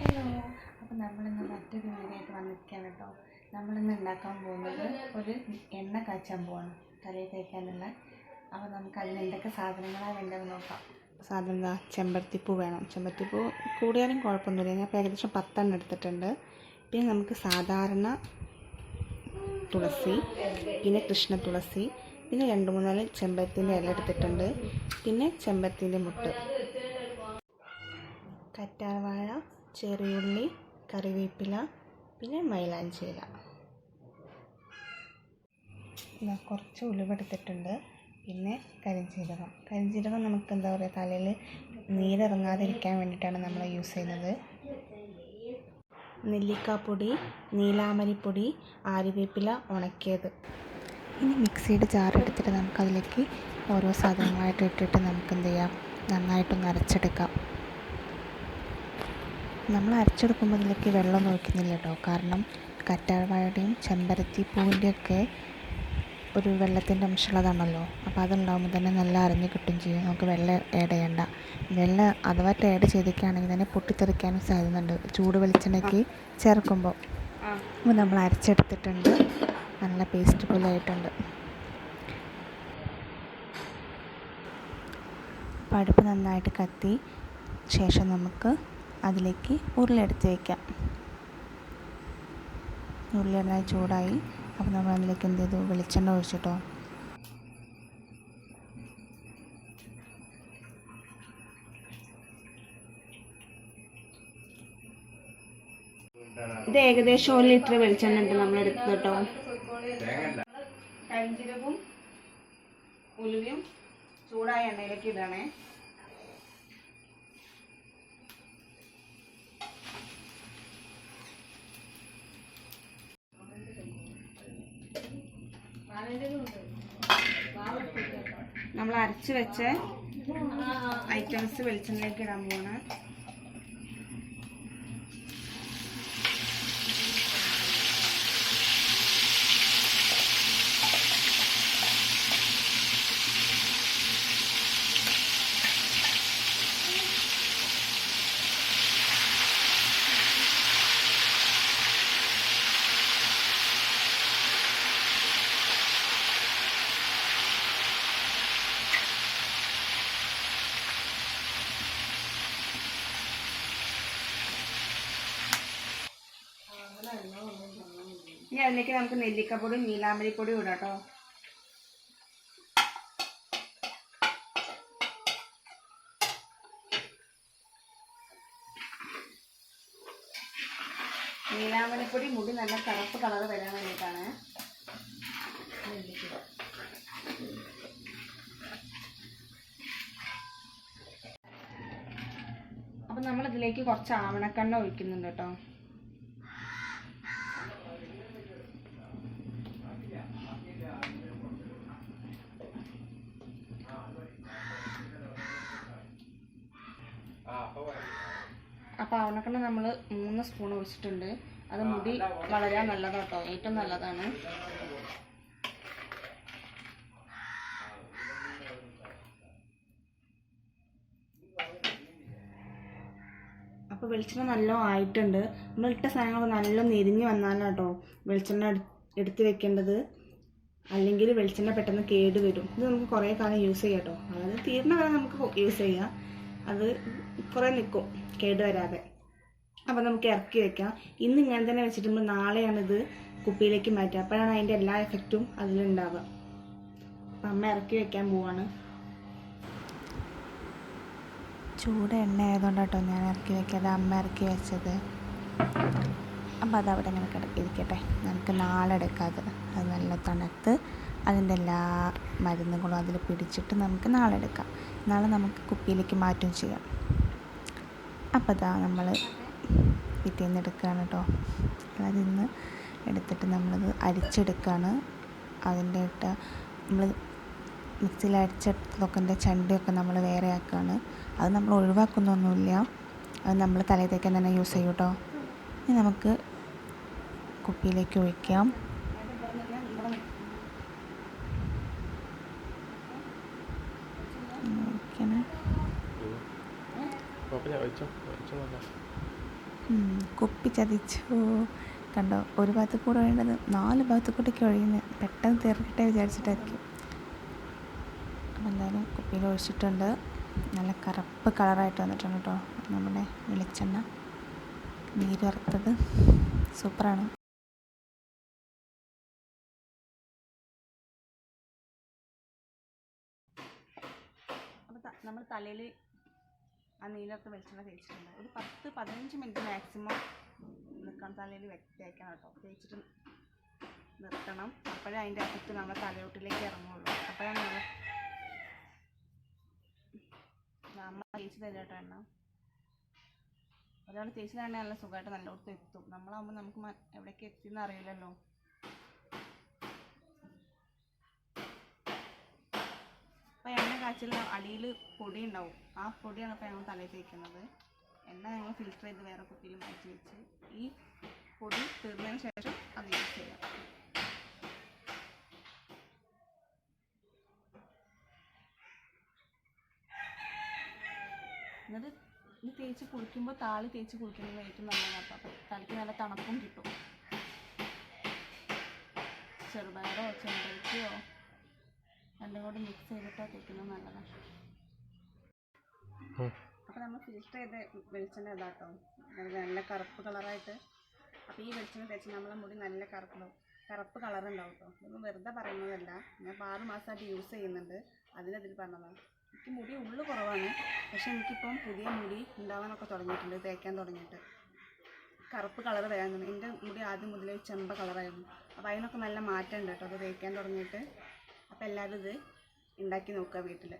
Hello, അപ്പോൾ നമ്മളിന്ന് മറ്റൊരു വീഡിയോയായിട്ട് വന്നിരിക്കുകയാണ് കേട്ടോ. നമ്മളിന്ന് ഉണ്ടാക്കാൻ പോകുന്നത് ഒരു എണ്ണ കാച്ചാൻ പോവാണ്, തലയിൽ തേക്കാനുള്ള. അപ്പോൾ നമുക്ക് അതിന് എന്തൊക്കെ സാധനങ്ങളാണ് വേണ്ടതെന്ന് നോക്കാം. സാധനം എന്താ? ചെമ്പരത്തിപ്പൂ വേണം. ചെമ്പരത്തിപ്പൂ കൂടിയാലും കുഴപ്പമൊന്നുമില്ല. ഞാൻ ഇപ്പോൾ ഏകദേശം 10 എടുത്തിട്ടുണ്ട്. പിന്നെ നമുക്ക് സാധാരണ തുളസി, പിന്നെ കൃഷ്ണ തുളസി, പിന്നെ 2-3 ചെമ്പരത്തിൻ്റെ ഇല എടുത്തിട്ടുണ്ട്, പിന്നെ ചെമ്പരത്തിൻ്റെ മുട്ട്, കറ്റാർവാഴ, ചെറിയുള്ളി, കറിവേപ്പില, പിന്നെ മൈലാഞ്ചി ഇല. കുറച്ച് ഉലുവ എടുത്തിട്ടുണ്ട്, പിന്നെ കരിഞ്ജീരകം നമുക്ക് എന്താ പറയുക, തലയിൽ നീരിറങ്ങാതിരിക്കാൻ വേണ്ടിയിട്ടാണ് നമ്മൾ യൂസ് ചെയ്യുന്നത്. നെല്ലിക്കാപ്പൊടി, നീലാമരിപ്പൊടി, ആര്യവേപ്പില ഉണക്കിയത്. ഇനി മിക്സിയുടെ ജാർ എടുത്തിട്ട് നമുക്കതിലേക്ക് ഓരോ സാധനങ്ങളായിട്ട് ഇട്ടിട്ട് നമുക്ക് എന്ത് ചെയ്യാം, നന്നായിട്ടൊന്ന് അരച്ചെടുക്കാം. നമ്മൾ അരച്ചെടുക്കുമ്പോൾ അതിലേക്ക് വെള്ളം ഒഴിക്കുന്നില്ല കേട്ടോ. കാരണം കറ്റാർവാഴയുടെയും ചെമ്പരത്തി പൂവിൻ്റെയൊക്കെ ഒരു വെള്ളത്തിൻ്റെ അംശമുള്ളതാണല്ലോ. അപ്പോൾ അതുണ്ടാകുമ്പോൾ തന്നെ നല്ല അരഞ്ഞ് കിട്ടും ചെയ്യും. നമുക്ക് വെള്ളം ആഡ് ചെയ്യണ്ട. വെള്ളം അഥവാ ആഡ് ചെയ്തിരിക്കുകയാണെങ്കിൽ തന്നെ പൊട്ടിത്തെറിക്കാനും സാധ്യതയുണ്ട് ചൂട് വെളിച്ചെണ്ണയ്ക്ക് ചേർക്കുമ്പോൾ. അപ്പോൾ നമ്മൾ അരച്ചെടുത്തിട്ടുണ്ട്, നല്ല പേസ്റ്റ് പോലെ ആയിട്ടുണ്ട്. അപ്പോൾ അടുപ്പ് നന്നായിട്ട് കത്തി ശേഷം നമുക്ക് അതിലേക്ക് ഉരുളി എടുത്ത് വയ്ക്കാം. ഉരുളി നന്നായി ചൂടായി. അപ്പോൾ നമ്മൾ അതിലേക്ക് എന്ത് ചെയ്തു, വെളിച്ചെണ്ണ ഒഴിച്ചിട്ടോ. ഇത് ഏകദേശം 1 ലിറ്റർ വെളിച്ചെണ്ണ ഉണ്ട് നമ്മൾ എടുത്തത് കേട്ടോ. കരിഞ്ജീരകവും ഉലുവയും ചൂടായ എണ്ണയിലേക്ക് ഇടണേ. നമ്മൾ അരച്ച് വെച്ച ഐറ്റംസ് വെളിച്ചെണ്ണയിലേക്ക് ഇടാൻ പോവാണ്. ഇനി അതിലേക്ക് നമുക്ക് നെല്ലിക്കപ്പൊടി, നീലാമ്പരിപ്പൊടി ഇടാം കേട്ടോ. നീലാമ്പരിപ്പൊടി മുടി നല്ല കറുപ്പ് കളർ വരാൻ വേണ്ടിയിട്ടാണ്. അപ്പം നമ്മളിതിലേക്ക് കുറച്ച് ആവണക്കെണ്ണ ഒഴിക്കുന്നുണ്ട് കേട്ടോ. അപ്പോൾ ആവണക്കെണ്ണ നമ്മൾ 3 സ്പൂൺ ഒഴിച്ചിട്ടുണ്ട്. അത് മുടി വളരാൻ നല്ലതാണ് കേട്ടോ, ഏറ്റവും നല്ലതാണ്. അപ്പോൾ വെളിച്ചെണ്ണ നല്ല ആയിട്ടുണ്ട്. നമ്മളിട്ട സാധനങ്ങൾ നല്ല നെരിഞ്ഞ് വന്നാലാണ് കേട്ടോ വെളിച്ചെണ്ണ എടുത്ത് വെക്കേണ്ടത്. അല്ലെങ്കിൽ വെളിച്ചെണ്ണ പെട്ടെന്ന് കേട് വരും. ഇത് നമുക്ക് കുറേ കാലം യൂസ് ചെയ്യാം കേട്ടോ. അതായത് തീർന്ന വരെ നമുക്ക് യൂസ് ചെയ്യാം. അത് കുറേ നിൽക്കും കേട് വരാതെ. അപ്പോൾ നമുക്ക് ഇറക്കി വെക്കാം. ഇന്ന് ഇങ്ങനെ തന്നെ വെച്ചിട്ട് നമ്മൾ നാളെയാണിത് കുപ്പിയിലേക്ക് മാറ്റുക. അപ്പോഴാണ് അതിൻ്റെ എല്ലാ എഫക്റ്റും അതിലുണ്ടാവുക. അപ്പം അമ്മ ഇറക്കി വെക്കാൻ പോവാണ്. ചൂട് എണ്ണ ആയതുകൊണ്ട് കേട്ടോ ഞാൻ ഇറക്കി വെക്കാതെ അമ്മ ഇറക്കി വെച്ചത്. അപ്പോൾ അതവിടെ ഇങ്ങനെ ഇരിക്കട്ടെ. നമുക്ക് നാളെ എടുക്കാതെ അത് നല്ല തണുത്ത് അതിൻ്റെ എല്ലാ മരുന്നുകളും അതിൽ പിടിച്ചിട്ട് നമുക്ക് നാളെ എടുക്കാം. നാളെ നമുക്ക് കുപ്പിയിലേക്ക് മാറ്റും ചെയ്യാം. അപ്പോൾ അതാ നമ്മൾ പിറ്റേന്ന് എടുക്കുകയാണ് കേട്ടോ. അതിന്ന് എടുത്തിട്ട് നമ്മളത് അരിച്ചെടുക്കുകയാണ്. അതിൻ്റെ ഇട്ട് നമ്മൾ മിക്സിയിൽ അരിച്ചെടുത്തതൊക്കെ ചണ്ടിയൊക്കെ നമ്മൾ വേറെ ആക്കുകയാണ്. അത് നമ്മൾ ഒഴിവാക്കുന്നൊന്നുമില്ല. അത് നമ്മൾ തലയിൽ തേക്കാൻ തന്നെ യൂസ് ചെയ്യും കേട്ടോ. ഇനി നമുക്ക് കുപ്പിയിലേക്ക് ഒഴിക്കാം. കുപ്പി ചതിച്ചു. കണ്ടോ, ഒരു ഭാഗത്ത് കൂടെ ഒഴിയേണ്ടത് 4 ഭാഗത്ത് കൂടെയൊക്കെ ഒഴിയുന്നത്. പെട്ടെന്ന് തീർക്കട്ടെ വിചാരിച്ചിട്ടായിരിക്കും. അപ്പം എന്തായാലും കുപ്പിയിൽ ഒഴിച്ചിട്ടുണ്ട്. നല്ല കറുപ്പ് കളറായിട്ട് വന്നിട്ടുണ്ട് കേട്ടോ നമ്മുടെ വെളിച്ചെണ്ണ. നീര് വറുത്തത് സൂപ്പറാണ്. അപ്പോൾ നമ്മൾ തലയിൽ ആ നീലൊക്കെ വെളിച്ചെണ്ണ തേച്ചിട്ടുണ്ട്. ഒരു 10-15 മിനിറ്റ് മാക്സിമം നിൽക്കണം, തലയിൽ തേക്കണം കേട്ടോ. തേച്ചിട്ട് നിർത്തണം. അപ്പോഴേ അതിൻ്റെ അകത്ത് നമ്മുടെ തലയോട്ടിലേക്ക് ഇറങ്ങുള്ളൂ. അപ്പോഴാണ് നമ്മൾ തേച്ച് തരാം കേട്ടോ എണ്ണ. ഒരാൾ തേച്ച് തന്നെ നല്ല സുഖമായിട്ട് നല്ലോടത്ത് എത്തും. നമ്മളാകുമ്പോൾ നമുക്ക് എവിടേക്ക് എത്തിയെന്ന് അറിയില്ലല്ലോ. അപ്പോൾ എണ്ണ കാച്ചിൽ അടിയിൽ പൊടി ഉണ്ടാവും. ആ പൊടിയാണ് ഇപ്പോൾ ഞങ്ങൾ തലയിൽ തേക്കുന്നത്. എണ്ണ ഞങ്ങൾ ഫിൽറ്റർ ചെയ്ത് വേറെ കുപ്പിയിൽ മാറ്റി വെച്ച് ഈ പൊടി തീർന്നതിന് ശേഷം അത് യൂസ് ചെയ്യാം. എന്നിട്ട് ഇത് തേച്ച് കുളിക്കുമ്പോൾ താളി തേച്ച് കുളിക്കുന്നത് ഏറ്റവും നല്ലതാണ്. അപ്പോൾ തലയ്ക്ക് നല്ല തണുപ്പും കിട്ടും. ചെറുപയറോ ചെമ്പരത്തിയോ രണ്ടും കൂടി മിക്സ് ചെയ്തിട്ടോ തേക്കുന്നത് നല്ലതാണ്. അപ്പോൾ നമ്മൾ ഫിൽറ്റർ ചെയ്ത വെളിച്ചെണ്ണ ഇതാട്ടോ, നല്ല കറുപ്പ് കളറായിട്ട്. അപ്പോൾ ഈ വെളിച്ചെണ്ണ തേച്ച് നമ്മളെ മുടി നല്ല കറുപ്പ് കളറുണ്ടാവും കേട്ടോ. ഇതൊന്നും വെറുതെ പറയുന്നതല്ല, ഞാൻ 6 മാസമായിട്ട് യൂസ് ചെയ്യുന്നുണ്ട്. അതിൽ പറഞ്ഞതാണ്. എനിക്ക് മുടി ഉള്ളു കുറവാണ്, പക്ഷെ എനിക്കിപ്പം പുതിയ മുടി ഉണ്ടാവാനൊക്കെ തുടങ്ങിയിട്ടുണ്ട്. തേക്കാൻ തുടങ്ങിയിട്ട് കറുപ്പ് കളർ വരാനുണ്ട്. എൻ്റെ മുടി ആദ്യം മുതലേ ചെമ്പ കളറായിരുന്നു. അപ്പോൾ അതിനൊക്കെ നല്ല മാറ്റം ഉണ്ട് കേട്ടോ അത് തേക്കാൻ തുടങ്ങിയിട്ട്. അപ്പോൾ എല്ലാവരും ഇത് ഉണ്ടാക്കി നോക്കുക വീട്ടിൽ.